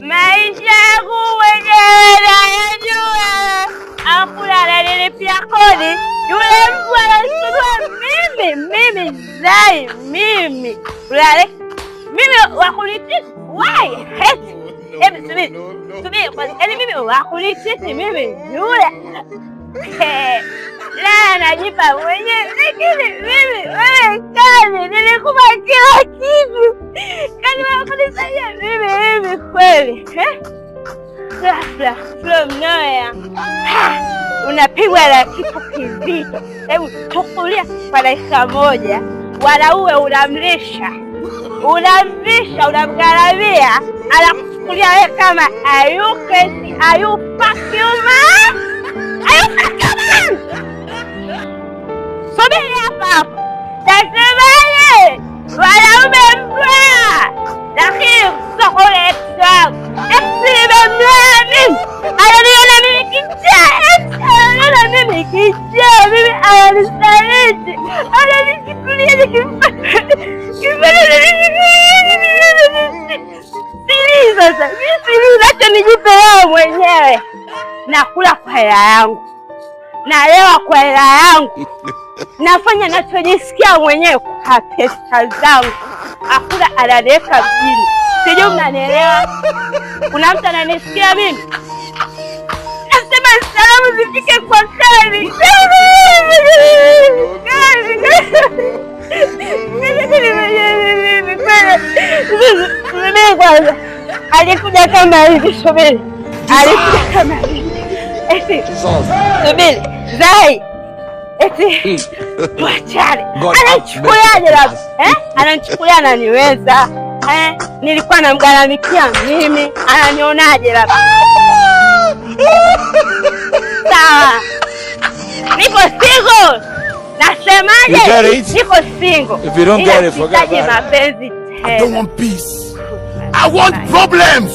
maisha yangu mwenyewe nayajua. Hakuna ananilipia kodi, yule mtu ananisumbua mimi Zai, mimi wakunititi. Why? Hebu subiri kwanza. Yaani mimi wakunititi mimi yule. La, najipa mwenyewe, lakini mimi wewe kazi nilikupa kila kitu. Kazi wakunisaidia mimi kweli. From nowhere. Unapigwa na kitu kizito. Hebu chukulia kwa dakika moja. Wanaume unamlisha, unamgaramia, anakuchukulia wewe kama are you crazy? Are you fucking mad? Subiri hapa. Tasemaje? Wanaume mbaya. Lakini soko letu. Nimemlani. Ananiona mimi kijana. Ananiona mimi kijana. Mimi ananisaliti. Ananichukulia siri sasa. Siri nacho nijipe wewe mwenyewe. Nakula kwa hela yangu. Nalewa kwa hela yangu. Nafanya nachojisikia mwenyewe kwa pesa zangu. Hakuna ananiweka mjini. Sijui mnanielewa? Kuna mtu ananisikia mimi? Nasema salamu zifike kwa Kali. Subiri kwanza. Alikuja kama hivi, subiri. Alikuja kama hivi. Subiri. Zai. Tuachane. Anachukuliaje labda? Anachukulia ananiweza. Nilikuwa namgaramikia mimi. Ananionaje labda? Sawa. Niko single. Nasemaje? Niko single. If you don't get it, forget about it. Mapenzi tena. I don't want peace. I want problems.